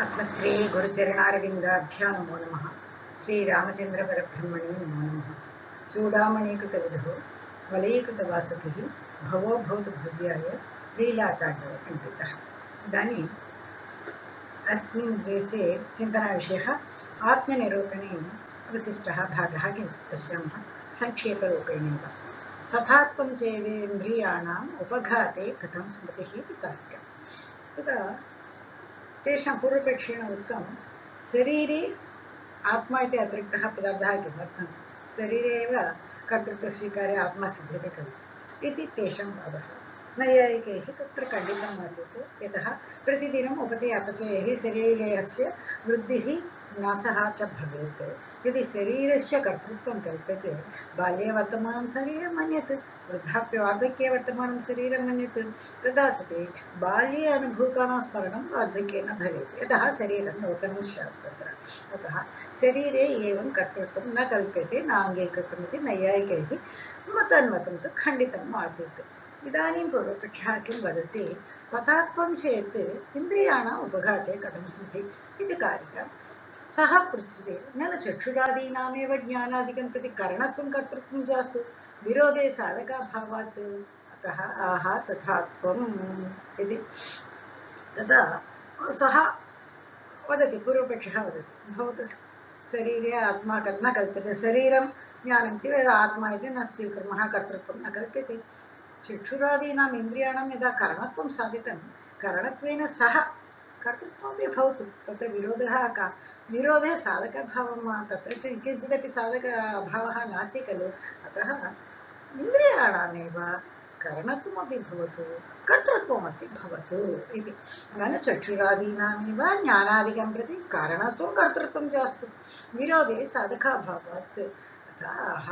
अस्मत् श्री गुरुचरणारविन्दाभ्यां नमो नमः। श्रीरामचन्द्रपरब्रह्मणे नमो नमः। चूडामणीकृतविधौ वलयीकृतवासुकिः भवो भवतु भव्याय लीलाताण्डवपण्डितः। इदानीम् अस्मिन् देशे चिन्तनविषयः आत्मनिरूपणे अवशिष्टः भागः किञ्चित् पश्यामः संक्षेपरूपेणैव। तथात्वं चेदेन्द्रियाणाम् उपघाते कथं स्मृतिः इति तार्क्यम्। तदा तेषां पूर्वपक्षेण उक्तं शरीरे आत्मा इति अतिरिक्तः पदार्थः किमर्थं शरीरे एव कर्तृत्वस्वीकारे आत्मा सिद्ध्यते खलु इति तेषां वादः। नैयायिकैः तत्र खण्डितम् आसीत्। यतः प्रतिदिनम् उपचय अपचयैः शरीरस्य वृद्धिः नाशः च भवेत्। यदि शरीरस्य कर्तृत्वं कल्प्यते बाल्ये वर्तमानं शरीरं मन्यते, वृद्धाप्ये वार्धक्ये वर्तमानं शरीरं मन्यते, तदा सति बाल्ये अनुभूतानां स्मरणं वार्धक्येन भवेत्। यतः शरीरं नूतनं स्यात् तत्र। अतः शरीरे एवं कर्तृत्वं न कल्प्यते, न अङ्गीकृतम् इति नैयायिकैः तन्मतं तु खण्डितम् आसीत्। इदानीं पूर्वपक्षः किं वदति, तथात्वं चेत् इन्द्रियाणाम् उपघाते कथं स्मृतिः इति कार्यं सः पृच्छते। न चक्षुरादीनामेव ज्ञानादिकं प्रति करणत्वं कर्तृत्वं जास्तु विरोधे साधकाभावात्। अतः आह तथात्वम् इति। तदा सः वदति, पूर्वपक्षः वदति, भवतु शरीरे आत्मा न कल्प्यते, शरीरं ज्ञानमिति आत्मा इति न स्वीकुर्मः, कर्तृत्वं न कल्प्यते। चक्षुरादीनाम् इन्द्रियाणां यदा करणत्वं साधितं, करणत्वेन सह कर्तृत्वमपि भवतु, तत्र विरोधः का, विरोधे साधकभावं तत्र किञ्चिदपि साधकभावः नास्ति खलु। अतः इन्द्रियाणामेव करणत्वमपि भवतु, कर्तृत्वमपि भवतु इति। न चक्षुरादीनामेव ज्ञानादिकं प्रति कारणत्वं कर्तृत्वं जास्तु विरोधे साधकाभावात्। अतः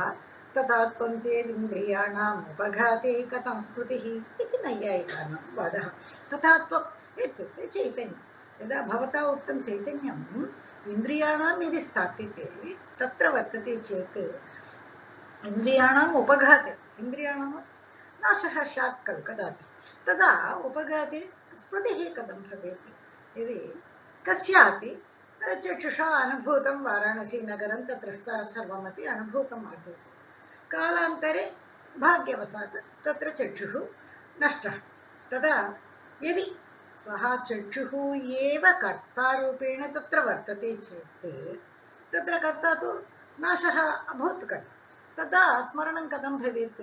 तथात्वं चेदिन्द्रियाणाम् उपघाते कथं स्मृतिः इति नैयायिकानां वादः। तथात्वम् इत्युक्ते चैतन्यं। यदा भवता उक्तं चैतन्यम् इन्द्रियाणां यदि स्थाप्यते तत्र वर्तते चेत् इन्द्रियाणाम् उपघाते, इन्द्रियाणां नाशः स्यात् खलु कदापि, तदा उपघाते स्मृतिः कथं भवेत्। यदि कस्यापि चक्षुषा अनुभूतं वाराणसीनगरं, तत्र सर्वमपि अनुभूतम् आसीत्, कालान्तरे भाग्यवशात् तत्र चक्षुः नष्टः। तदा यदि सः चक्षुः एव कर्तारूपेण तत्र वर्तते चेत् तत्र कर्ता तु नाशः अभूत् खलु, तदा स्मरणं कथं भवेत्।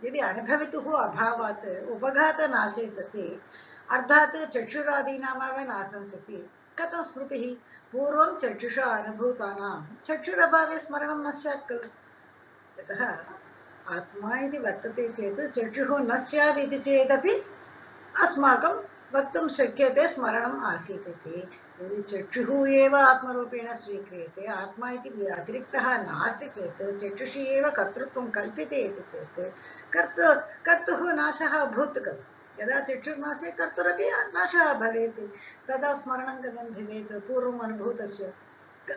यदि अनुभवितुः अभावात् उपघातनाशे सति अर्थात् चक्षुरादीनामेव नाशं सति कथं स्मृतिः। पूर्वं चक्षुषा अनुभूतानां चक्षुरभावे स्मरणं न स्यात् खलु। यतः आत्मा इति वर्तते चेत् चक्षुः न स्यात् इति चेदपि अस्माकं वक्तुं शक्यते स्मरणम् आसीत् इति। यदि चक्षुः एव आत्मरूपेण स्वीक्रियते, आत्मा इति अतिरिक्तः नास्ति चेत्, चक्षुषी एव कर्तृत्वं कल्प्यते इति चेत् कर्तुः नाशः अभूत् खलु। यदा चक्षुर्नाशे कर्तुरपि नाशः भवेत्, तदा स्मरणं कथं भवेत् पूर्वम् अनुभूतस्य।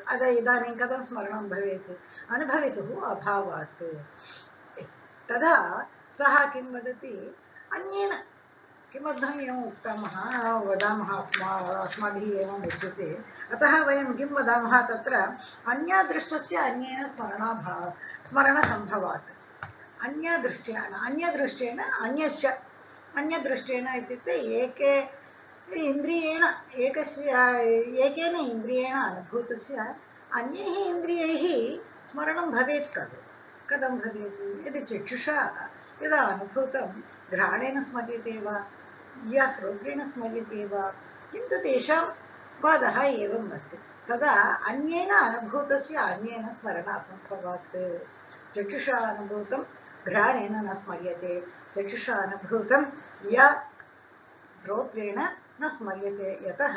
अतः इदानीं कथं स्मरणं भवेत्, अनुभवितुः अभावात्। तदा सः किं वदति, अन्येन किमर्थम् एवम् उक्तामः वदामः, अस्माभिः एवम् उच्यते। अतः वयं किं वदामः, तत्र अन्यदृष्टस्य अन्येन स्मरणसम्भवात्। अन्यदृष्टेन अन्यस्य, अन्यदृष्टेन इत्युक्ते एके इन्द्रियेण एकेन इन्द्रियेण अनुभूतस्य अन्यैः इन्द्रियैः स्मरणं भवेत् खलु। कथं भवेत्, यदि चक्षुषा यदा अनुभूतं घ्राणेन स्मर्यते वा या श्रोत्रेण स्मर्यते वा, किन्तु तेषां वादः एवम् अस्ति। तदा अन्येन अनुभूतस्य अन्येन स्मरणासम्भवात्। चक्षुषा अनुभूतं घ्राणेन न स्मर्यते, चक्षुषा अनुभूतं या श्रोत्रेण न स्मर्यते। यतः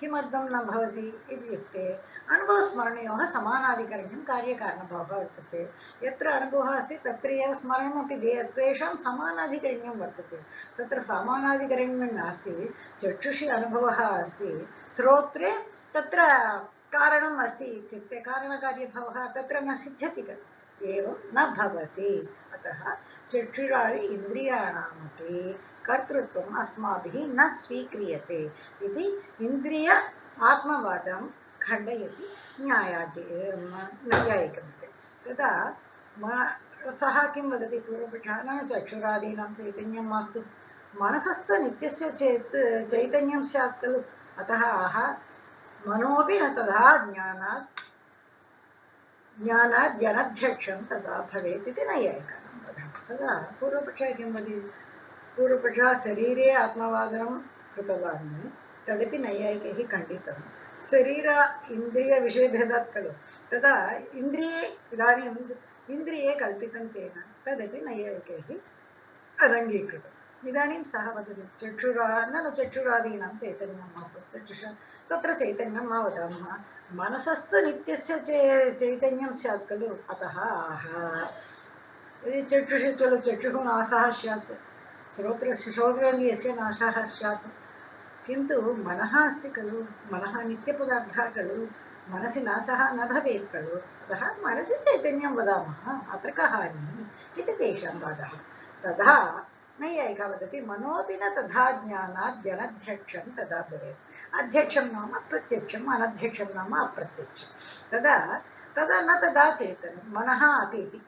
किमर्थं न भवति इत्युक्ते अनुभवस्मरणयोः समानाधिकरण्यं कार्यकारणभावः वर्तते। यत्र अनुभवः अस्ति तत्र एव स्मरणमपि तेषां समानाधिकरण्यं वर्तते। तत्र समानाधिकरण्यं नास्ति, चक्षुषि अनुभवः अस्ति, श्रोत्रे तत्र कारणम् अस्ति इत्युक्ते कारणकार्यभावः तत्र न सिद्ध्यति खलु, एवं न भवति। अतः चक्षुरादि इन्द्रियाणामपि कर्तृत्वम् अस्माभिः न स्वीक्रियते इति इन्द्रिय आत्मवादं खण्डयति नैयायिकमते। तदा सः किं वदति पूर्वपक्षः, न चक्षुरादीनां चैतन्यं मास्तु, मनसस्तु नित्यस्य चैतन्यं स्यात् खलु, अतः मनोऽपि न तथा ज्ञानाद्यनध्यक्षं तदा भवेत् इति नैयायिकानां वदति। तदा पूर्वपक्षः किं वदति, पूर्वपक्षः शरीरे आत्मवादनं कृतवान्, तदपि नैयायिकैः खण्डितं। शरीर इन्द्रियविषयभेदात् खलु, तदा इन्द्रिये इदानीम् इन्द्रिये कल्पितं तेन, तदपि नैयायिकैः अनङ्गीकृतम्। इदानीं सः वदति चक्षुरादीनां चैतन्यं मास्तु, चक्षुषा तत्र चैतन्यं न वदामः, मनसस्तु नित्यस्य चैतन्यं स्यात् खलु, अतः यदि चक्षुषि चलो चक्षुः नाशः स्यात्, श्रोत्रस्य नाशः स्यात्, किन्तु मनः अस्ति खलु, मनः नित्यपदार्थः खलु, मनसि नाशः न भवेत् खलु, अतः मनसि चैतन्यं वदामः, अत्र कः हानिः इति तेषां वादः। तदा नैयायिकः वदति मनोऽपि न तथा ज्ञानात् जनध्यक्षं तदा भवेत्। अध्यक्षं नाम प्रत्यक्षम्, अनध्यक्षं नाम अप्रत्यक्षं। तदा न तदा चेतनं मनः अपि इति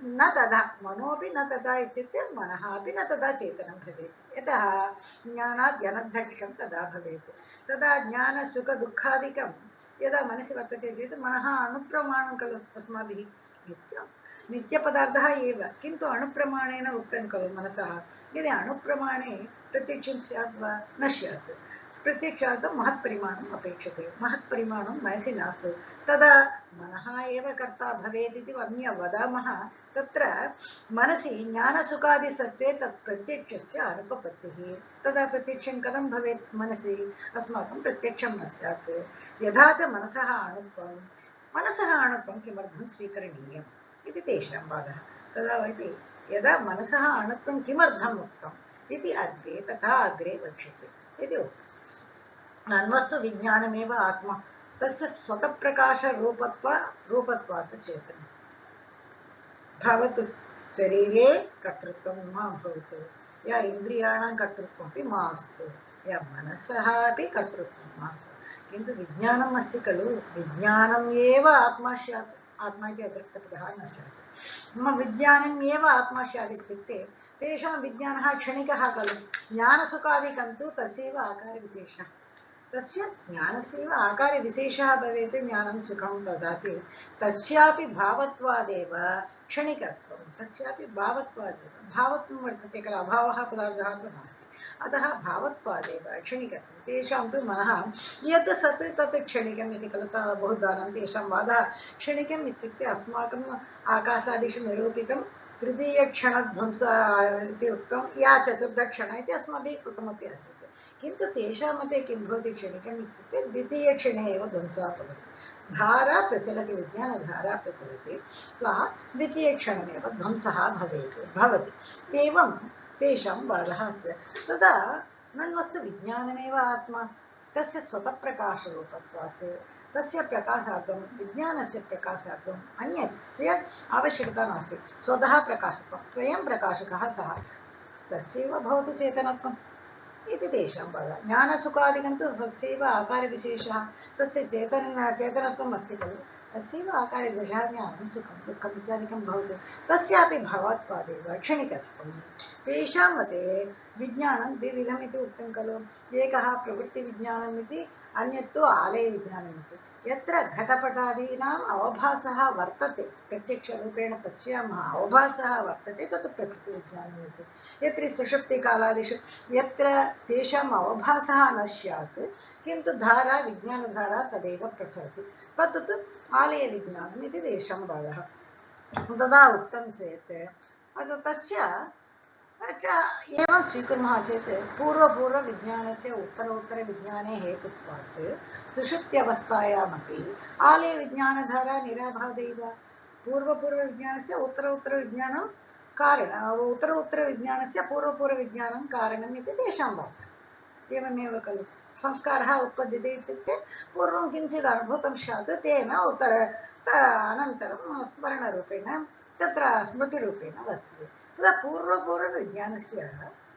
न तदा, मनोऽपि न तदा इत्युक्ते मनः अपि न तदा चेतनं भवेत्, यतः ज्ञानात् जनध्यक्षं तदा भवेत्। तदा ज्ञानसुखदुःखादिकं यदा मनसि वर्तते चेत् मनः अनुप्रमाणं खलु अस्माभिः, नित्यपदार्थः एव, किन्तु अणुप्रमाणेन उक्तं खलु मनसः। यदि अणुप्रमाणे प्रत्यक्षं स्यात् वा, न स्यात्, प्रत्यक्षार्थं महत्परिमाणम् अपेक्षते, महत्परिमाणं मनसि नास्ति, तदा मनः एव कर्ता भवेत् इति वदामः। तत्र मनसि ज्ञानसुखादिसत्त्वे तत् प्रत्यक्षस्य अनुपपत्तिः, तदा प्रत्यक्षं कथं भवेत्, मनसि अस्माकं प्रत्यक्षं न स्यात्। यथा च मनसः अणुत्वं किमर्थं स्वीकरणीयम् इति तेषां वादः। तदा वदति यदा मनसः अणुत्वं किमर्थम् उक्तम् इति अग्रे तथा अग्रे वक्ष्यते इति उक्तम्। अन्वस्तु विज्ञानमेव आत्मा, तस्य स्वतःप्रकाशरूपत्वात् चेतनं भवतु, शरीरे कर्तृत्वं मा भवतु, या इन्द्रियाणां कर्तृत्वमपि मास्तु, या मनसः अपि कर्तृत्वं मास्तु, किन्तु विज्ञानम् अस्ति खलु, विज्ञानम् एव आत्मा स्यात्, आत्मा इति अतिरिक्तपदः न स्यात्, विज्ञानम् एव आत्मा स्यात् इत्युक्ते तेषां विज्ञानः क्षणिकः खलु, ज्ञानसुखादिकं तु तस्यैव आकारविशेषः, तस्य ज्ञानस्यैव आकारविशेषः भवेत्, ज्ञानं सुखं ददाति, तस्यापि भावत्वादेव क्षणिकत्वं, तस्यापि भावत्वादेव, भावत्वं वर्तते खलु, अभावः पदार्थः तु नास्ति, अतः भावत्वादेव क्षणिकत्वं, तेषां तु मनः यत् सत् तत् क्षणिकम् इति खलु, बहुधानं तेषां वादः। क्षणिकम् इत्युक्ते अस्माकम् आकाशादिषु निरूपितं तृतीयक्षणध्वंस इति उक्तं, या चतुर्थक्षण इति अस्माभिः कृतमपि आसीत्, किन्तु तेषां मते किं भवति क्षणिकम् इत्युक्ते द्वितीयक्षणे एव ध्वंसः भवति, धारा प्रचलति, विज्ञानधारा प्रचलति, सा द्वितीयक्षणमेव ध्वंसः भवति, एवं तेषां वादः अस्ति। तदा नन्वस्तु विज्ञानमेव आत्मा, तस्य स्वतःप्रकाशरूपत्वात्, तस्य प्रकाशार्थं, विज्ञानस्य प्रकाशार्थम् अन्यस्य आवश्यकता नास्ति, स्वतः प्रकाशत्वं, स्वयं प्रकाशकः सः, तस्यैव भवति चेतनत्वम् इति तेषां वादः। ज्ञानसुखादिकं तु तस्यैव आकारविशेषः, तस्य चेतनत्वम् अस्ति खलु, तस्यैव आकारविशेषः, ज्ञानं सुखं दुःखम् इत्यादिकं भवति, तस्यापि भावत्वादेव क्षणिकत्वं। तेषां मते विज्ञानं द्विविधम् इति उक्तं खलु, एकः प्रवृत्तिविज्ञानम् इति, अन्यत् आलयविज्ञानम् इति। यत्र घटपटादीनाम् अवभासः वर्तते, प्रत्यक्षरूपेण पश्यामः अवभासः वर्तते, तत् प्रकृतिविज्ञानम् इति। यत्र सुषुप्तिकालादिषु यत्र तेषाम् अवभासः न स्यात्, किन्तु धारा, विज्ञानधारा तदेव प्रसरति, तत् आलयविज्ञानम् इति तेषां वादः। तदा उक्तं चेत् तस्य एवं स्वीकुर्मः चेत् पूर्वविज्ञानस्य उत्तरविज्ञाने हेतुत्वात् सुषुप्त्यवस्थायामपि आलयविज्ञानधारा निराभादैव, पूर्वविज्ञानस्य उत्तरविज्ञानं कारणम्, उत्तरविज्ञानस्य पूर्वविज्ञानं कारणम् इति तेषां वादः। एवमेव खलु संस्कारः उत्पद्यते इत्युक्ते पूर्वं किञ्चित् अनुभूतं स्यात्, तेन अनन्तरं स्मरणरूपेण तत्र स्मृतिरूपेण वर्तते, तदा पूर्वविज्ञानस्य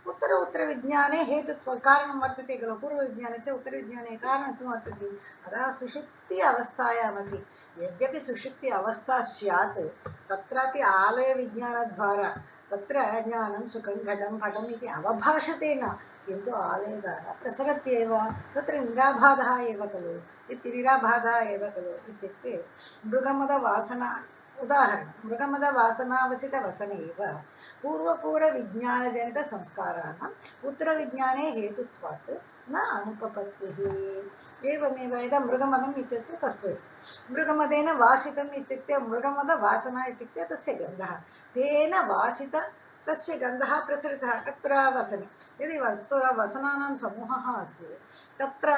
उत्तरविज्ञाने हेतुत्वं कारणं वर्तते खलु पूर्वविज्ञानस्य उत्तरविज्ञाने कारणत्वं वर्तते अतः सुषुप्ति अवस्थायामपि यद्यपि सुषुप्ति अवस्था स्यात् तत्रापि आलयविज्ञानद्वारा तत्र ज्ञानं सुखं घटं पटम् इति अवभाषते न किन्तु आलयद्वारा प्रसरत्येव तत्र निराबाधः एव खलु निराबाधः एव खलु इत्युक्ते मृगमदवासना उदाहरणं मृगमदवासनावसितवसने एव पूर्वपूर्वविज्ञानजनितसंस्काराणाम् उत्तरविज्ञाने हेतुत्वात् न अनुपपत्तिः एवमेव यदा मृगमदम् इत्युक्ते कस्तूरि मृगमदेन वासितम् इत्युक्ते मृगमदवासना इत्युक्ते तस्य गन्धः तेन वासित तस्य गन्धः प्रसरितः तत्र वसने यदि वसनानां समूहः अस्ति तत्र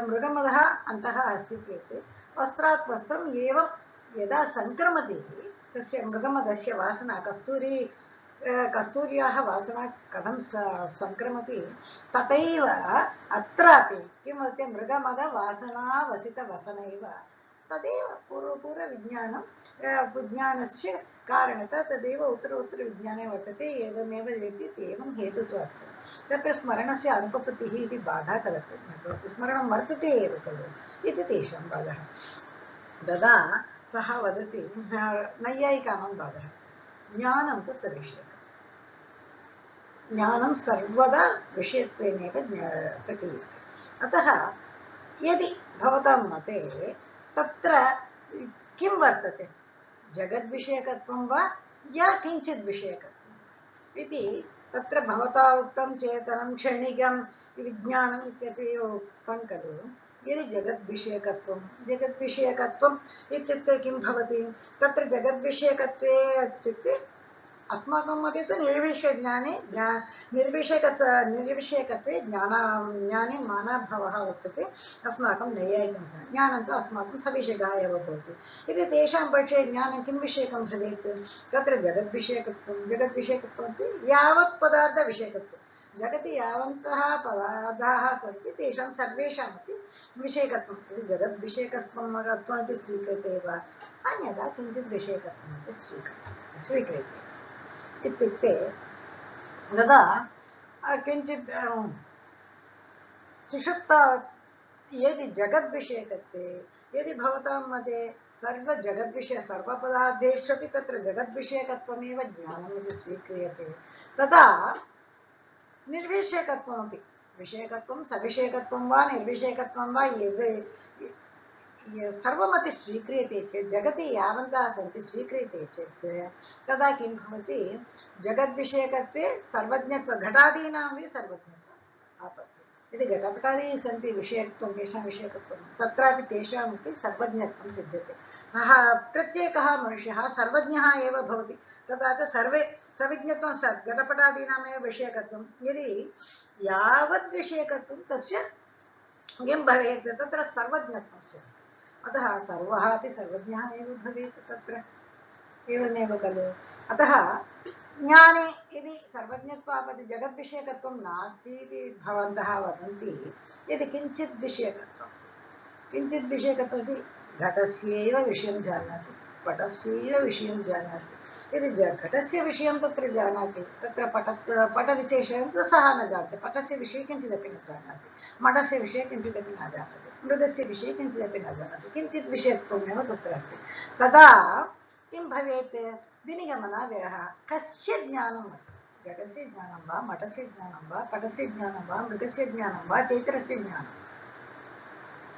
मृगमदः अन्तः अस्ति चेत् वस्त्रात् वस्त्रम् एवं यदा सङ्क्रमति तस्य मृगमदस्य वासना कस्तूर्याः वासना कथं सङ्क्रमति तथैव अत्रापि किं वदति मृगमदवासनावसितवसनैव तदेव विज्ञानस्य कारणतः तदेव उत्तरविज्ञाने वर्तते एवमेव एवं हेतुत्वात् तत्र स्मरणस्य अनुपपत्तिः इति बाधा कल्पते स्मरणं वर्तते एव खलु इति तेषां बाधः तदा सः वदति नैयायिकानां बाधः ज्ञानं तु सविषयकं ज्ञानं सर्वदा विषयत्वेनैव प्रतीयते अतः यदि भवतां मते तत्र किं वर्तते जगद्विषयकत्वं वा या किञ्चित् विषयकत्वम् इति तत्र भवता उक्तं चेतनं क्षणिकं विज्ञानम् इत्येव उक्तं खलु यदि जगद्विषयकत्वम् इत्युक्ते किं भवति तत्र जगद्विषयकत्वे इत्युक्ते अस्माकं मते तु निर्विषयकत्वे ज्ञाने मानाभावः वर्तते अस्माकं नैयायिकं ज्ञानं तु अस्माकं सविषयकः एव भवति यदि तेषां पक्षे ज्ञानं किं विषयकं भवेत् तत्र जगद्विषयकत्वम् इति यावत् पदार्थविषयकत्वं जगति यावन्तः पदार्थाः सन्ति तेषां सर्वेषामपि विषयकत्वं यदि जगद्विषयकत्वमपि स्वीक्रियते वा अन्यथा किञ्चित् विषयकत्वमपि स्वीक्रियते इत्युक्ते तदा किञ्चित् सुषुप्ता यदि जगद्विषयकत्वे यदि भवतां मते सर्वपदार्थेष्वपि तत्र जगद्विषयकत्वमेव ज्ञानम् इति स्वीक्रियते तदा निर्विषयकत्वमपि विषयकत्वं सविषयकत्वं वा निर्विषयकत्वं वा सर्वमपि स्वीक्रियते चेत् जगति यावन्तः सन्ति स्वीक्रियते चेत् तदा किं भवति जगद्विषयकत्वे सर्वज्ञत्व घटादीनामपि सर्वज्ञत्वम् आपत्ति यदि घटपटादीः सन्ति विषयकत्वं तेषां विषयकत्वं तत्रापि तेषामपि सर्वज्ञत्वं सिद्ध्यते प्रत्येकः मनुष्यः सर्वज्ञः एव भवति तथा च सर्वे सविज्ञत्वं घटपटादीनामेव विषयकत्वं यदि यावद्विषयकत्वं तस्य किं भवेत् तत्र सर्वज्ञत्वं स्यात् अतः सर्वः अपि सर्वज्ञः एव भवेत् तत्र एवमेव खलु अतः ज्ञाने यदि सर्वज्ञत्वापि जगद्विषयकत्वं नास्ति इति भवन्तः वदन्ति यदि किञ्चित् विषयकत्वम् इति घटस्यैव विषयं जानाति पटस्यैव विषयं जानाति यदि घटस्य विषयं तत्र जानाति तत्र पटविशेषं तु सः न जानाति पटस्य विषये किञ्चिदपि न जानाति मठस्य विषये किञ्चिदपि न जानाति मृगस्य विषये किञ्चिदपि न जानाति किञ्चित् विषयत्वमेव तत्र अस्ति तदा किं भवेत् दिनिगमनाविरः कस्य ज्ञानम् अस्ति घटस्य ज्ञानं वा मठस्य ज्ञानं वा पटस्य ज्ञानं वा मृगस्य ज्ञानं वा चैत्रस्य ज्ञानं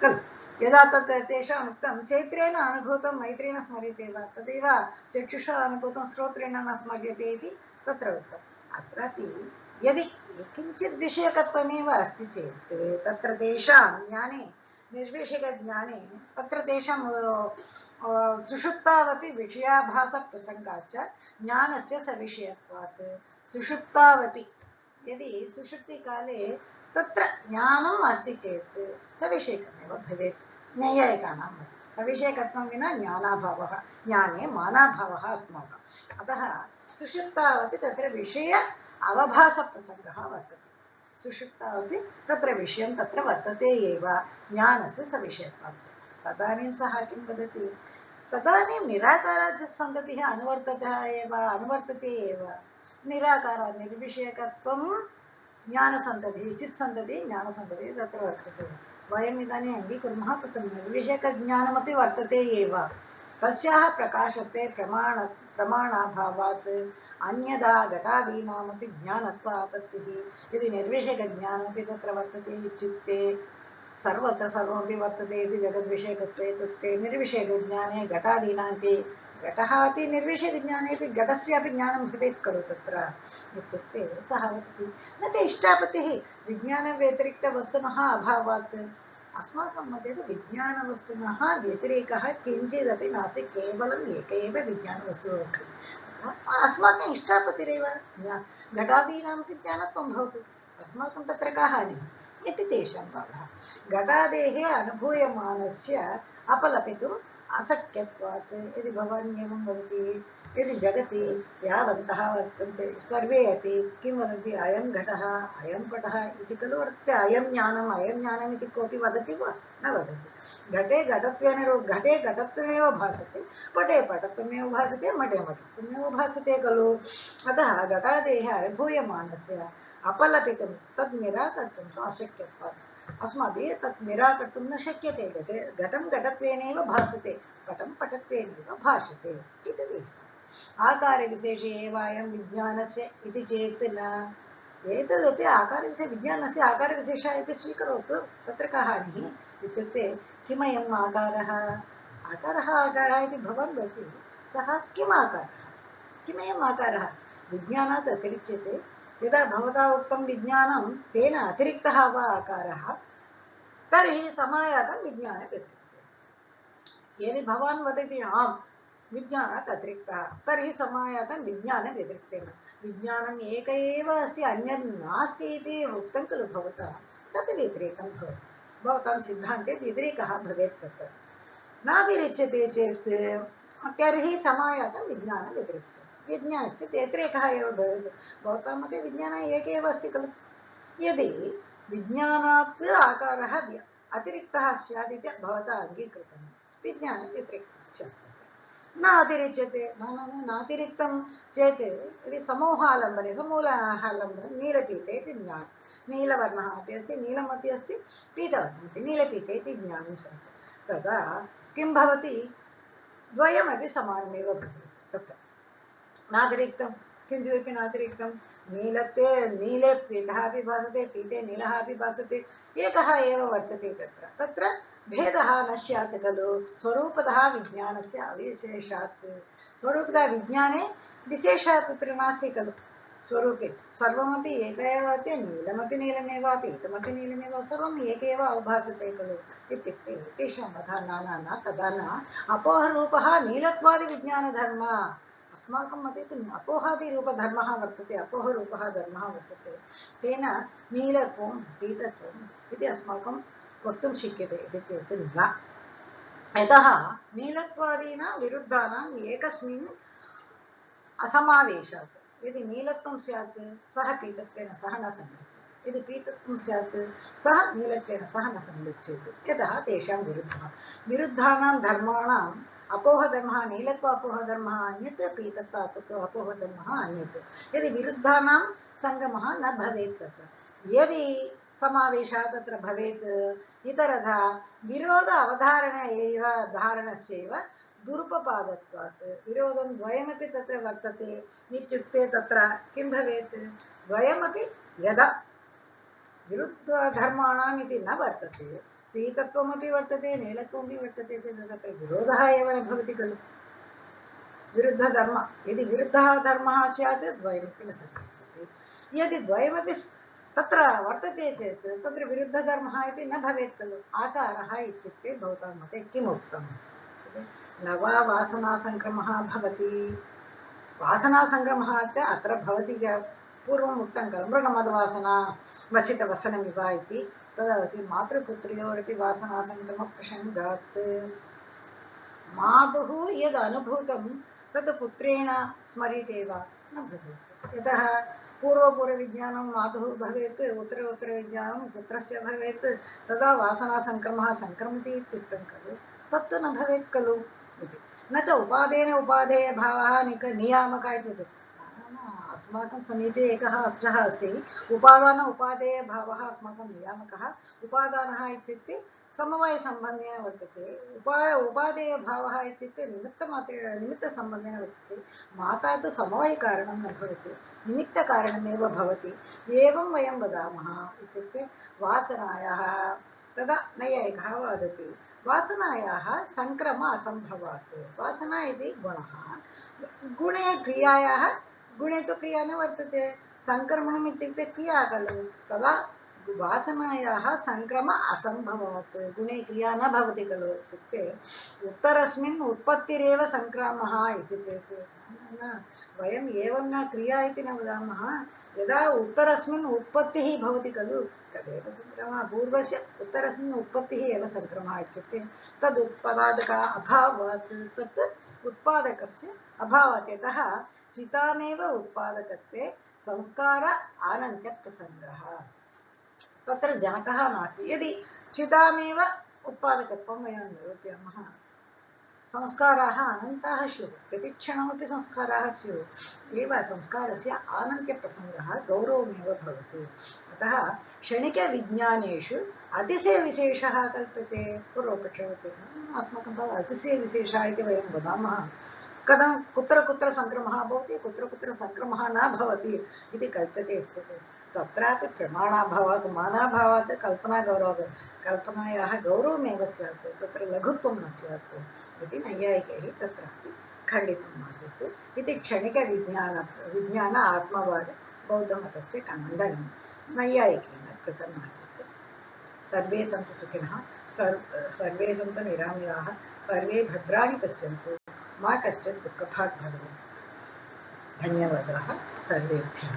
खलु यदा तत् तेषाम् उक्तं चैत्रेण अनुभूतं मैत्रेण स्मर्यते वा तदेव चक्षुषा अनुभूतं श्रोत्रेण न स्मर्यते इति तत्र उक्तम् अत्रापि यदि किञ्चित् विषयकत्वमेव अस्ति चेत् तत्र तेषां ज्ञाने निर्विषयकज्ञाने तत्र तेषां सुषुप्तावपि विषयाभासप्रसङ्गात् च ज्ञानस्य सविषयत्वात् सुषुप्तावपि यदि सुषुप्तिकाले तत्र ज्ञानम् अस्ति चेत् सविषयकमेव भवेत् नैयायिकानां मते सविषयकत्वं विना ज्ञानाभावः ज्ञाने मानाभावः अस्माकम् अतः सुषुप्तावपि तत्र विषय अवभासप्रसङ्गः वर्तते सुषुप्तावपि तत्र विषयं तत्र वर्तते एव ज्ञानस्य सविषयत्वात् तदानीं सः किं वदति तदानीं निराकारासङ्गतिः अनुवर्तते एव निराकार निर्विषयकत्वं ज्ञानसन्ततिः चित्सन्ततिः ज्ञानसन्ततिः तत्र वर्तते। वयम् इदानीम् अङ्गीकुर्मः तत्र निर्विषयकज्ञानमपि वर्तते एव। तस्याः प्रकाशत्वे प्रमाणाभावात् अन्यदा घटादीनामपि ज्ञानत्वापत्तिः। यदि निर्विषयकज्ञानमपि तत्र वर्तते इत्युक्ते सर्वत्र सर्वमपि वर्तते इति जगद्विषयकत्वे इत्युक्ते निर्विषयकज्ञाने घटादीनामपि घटः अपि निर्विषयज्ञानेपि घटस्यापि ज्ञानं भवेत् खलु तत्र इत्युक्ते सः वदति न च इष्टापत्तिः विज्ञानव्यतिरिक्तवस्तुनः अभावात्। अस्माकं मते तु विज्ञानवस्तुनः व्यतिरेकः किञ्चिदपि नास्ति, केवलम् एक एव विज्ञानवस्तुः अस्ति। अस्माकम् इष्टापत्तिरेव घटादीनामपि ज्ञानत्वं भवतु, अस्माकं तत्र का हानिः इति तेषां वादः। घटादेः अनुभूयमानस्य अपलपितुम् अशक्यत्वात्। यदि भवान् एवं वदति, यदि जगति यावन्तः वर्तन्ते सर्वे अपि किं वदन्ति, अयं घटः अयं पटः इति खलु वर्तते। अयं ज्ञानम् इति कोऽपि वदति वा? न वदति। घटे घटत्वमेव भासते, पटे पटत्वमेव भासते, मठे मठत्वमेव भासते खलु। अतः घटादेः अनुभूयमानस्य अपलपितुं तद् निराकर्तुं तु अशक्यत्वात्। अस्माभिः तत् निराकर्तुं न शक्यते। घटं घटत्वेनैव भासते, पटं पटत्वेनैव भाषते इति। आकारविशेषे एव अयं विज्ञानस्य इति चेत् न। एतदपि आकारविशेष विज्ञानस्य आकारविशेषः इति स्वीकरोतु, तत्र का हानिः इत्युक्ते किमयम् आकारः आकारः इति भवान् वदति, सः किम् आकारः, किमयम् आकारः? विज्ञानात् अतिरिच्यते। यदा भवता उक्तं विज्ञानं तेन अतिरिक्तः वा आकारः, तर्हि समायातं विज्ञानव्यतिरिक्ते। यदि भवान् वदति आम् विज्ञानात् अतिरिक्तः, तर्हि समायातं विज्ञानव्यतिरिक्तेन। विज्ञानम् एक एव अस्ति, अन्यत् नास्ति इति उक्तं खलु भवता, तत् व्यतिरेकं भवति। भवतां सिद्धान्ते व्यतिरेकः भवेत्। तत् नातिरिच्यते चेत् तर्हि समायातं विज्ञानव्यतिरिक्तं। विज्ञानस्य व्यतिरेकः एव भवेत्। भवतां मते विज्ञानः एक एव अस्ति खलु। यदि विज्ञानात् आकारः अतिरिक्तः स्यात् इति भवता अङ्गीकृतं, विज्ञानव्यतिरिक्तं स्यात्। न अतिरिच्यते, नातिरिक्तं चेत् यदि समूहालम्बने नीलपीते इति ज्ञानं, नीलवर्णः अपि अस्ति, नीलमपि अस्ति, पीतवर्णमपि, नीलपीते इति ज्ञानं स्यात्। तदा किं भवति, द्वयमपि समानमेव भवति। तत्र नातिरिक्तं किञ्चिदपि नातिरिक्तं। नीले पीतः अपि भासते, पीते नीलः अपि भासते, एकः एव वर्तते। तत्र भेदः न स्यात् खलु। स्वरूपतः विज्ञानस्य अविशेषात्, स्वरूपतः विज्ञाने विशेषः तत्र नास्ति खलु। स्वरूपे सर्वमपि एक एव अस्ति, नीलमपि नीलमेव, पीतमपि नीलमेव, सर्वम् एक एव अवभासते खलु। इत्युक्ते तेषां वधा न तदा न अपोहरूपः नीलत्वादिविज्ञानधर्मः। अस्माकं मते तु अपोहादिरूपधर्मः वर्तते, अपोहरूपः धर्मः वर्तते। तेन नीलत्वं पीतत्वम् इति अस्माकं वक्तुं शक्यते इति चेत् न। यतः नीलत्वादीनां विरुद्धानाम् एकस्मिन् असमावेशात्। यदि नीलत्वं स्यात् सः पीतत्वेन सह न संगच्छति, यदि पीतत्वं स्यात् सः नीलत्वेन सह न संगच्छेत्। यतः तेषां विरुद्धानां धर्माणाम् अपोहधर्मः, नीलत्व अपोहधर्मः अन्यत्, पीतत्व अपोहधर्मः अन्यत्। यदि विरुद्धानां सङ्गमः न भवेत्, तत्र यदि समावेशः तत्र भवेत्, इतरथा विरोध अवधारण एव धारणस्यैव दुरुपपादत्वात्। विरोधं द्वयमपि तत्र वर्तते इत्युक्ते तत्र किं भवेत्, द्वयमपि यदा विरुद्धधर्माणाम् इति न वर्तते, पीतत्वमपि वर्तते नीलत्वमपि वर्तते चेत् तत्र विरोधः एव न भवति खलु। विरुद्धधर्म यदि विरुद्धः धर्मः स्यात् द्वयमपि न संगच्छति। यदि द्वयमपि तत्र वर्तते चेत् तत्र विरुद्धधर्मः इति न भवेत् खलु। आकारः इत्युक्ते भवतां मते किम् उक्तं, न वा वासनासङ्क्रमः भवति। वासनासङ्क्रमः अत्र भवति, पूर्वम् उक्तं खलु, मृगमदवासना वसितवसनमिव इति। तदवति मातृपुत्र्योरपि वासनासङ्क्रमप्रसङ्गात् मातुः यद् अनुभूतं तत् पुत्रेण स्मर्यते वा, न भवेत्। यतः पूर्वपूर्वविज्ञानं मातुः भवेत्, उत्तरोत्तरविज्ञानं पुत्रस्य भवेत्, तदा वासनासङ्क्रमः सङ्क्रमति इत्युक्तं खलु। तत्तु न भवेत् खलु इति। न च उपादेन उपादेयभावः नियामकः इति अस्माकं समीपे एकः अस्त्रः अस्ति, उपादान उपादेय भावः अस्माकं नियामकः। उपादानः इत्युक्ते समवायसम्बन्धेन वर्तते, उपादेयभावः इत्युक्ते निमित्तसम्बन्धेन वर्तते। माता तु समवायकारणं न भवति, निमित्तकारणमेव भवति। एवं वयं वदामः इत्युक्ते वासनायाः, तदा नैयायिकः वदति वासनायाः सङ्क्रम असम्भवात्। वासना इति गुणः, गुणे क्रियायाः, गुणे तु क्रिया न वर्तते, सङ्क्रमणम् इत्युक्ते क्रिया खलु, तदा वासनायाः सङ्क्रम असम्भवात्, गुणे क्रिया न भवति खलु। इत्युक्ते उत्तरस्मिन् उत्पत्तिरेव सङ्क्रामः इति चेत् न, वयम् एवं न क्रिया इति न वदामः, यदा उत्तरस्मिन् उत्पत्तिः भवति खलु तदेव सङ्क्रमः। पूर्वस्य उत्तरस्मिन् उत्पत्तिः एव सङ्क्रमः इत्युक्ते तद् उत्पादक अभावात्, तत् उत्पादकस्य अभावात्। यतः चितामेव उत्पादकत्वे संस्कार आनन्त्यप्रसङ्गः, तत्र जनकः नास्ति। यदि चितामेव उत्पादकत्वं वयं निरूपयामः, संस्काराः अनन्ताः स्युः, प्रतिक्षणमपि संस्काराः स्युः, एव संस्कारस्य आनन्त्यप्रसङ्गः गौरवमेव भवति। अतः क्षणिकविज्ञानेषु अतिशयविशेषः कल्प्यते। पूर्वपक्षवत् अस्माकं अतिशयविशेषः इति वयं वदामः, कथं कुत्र कुत्र सङ्क्रमः भवति, कुत्र कुत्र सङ्क्रमः न भवति इति कल्प्यते चेत् तत्रापि प्रमाणाभावात्, मानाभावात्, कल्पनागौरवात्, कल्पनायाः गौरवमेव स्यात्, तत्र लघुत्वं न स्यात् इति नैयायिकैः तत्रापि खण्डितम् आसीत् इति विज्ञान आत्मवाद बौद्धमतस्य खण्डनं नैयायिकेन कृतम् आसीत्। सर्वे सन्तु सुखिनः, सर्वे सन्तु निरामयाः, सर्वे भद्राणि पश्यन्तु, मा कश्चित् दुःखभाग् भवेत्। धन्यवादाः सर्वेभ्यः।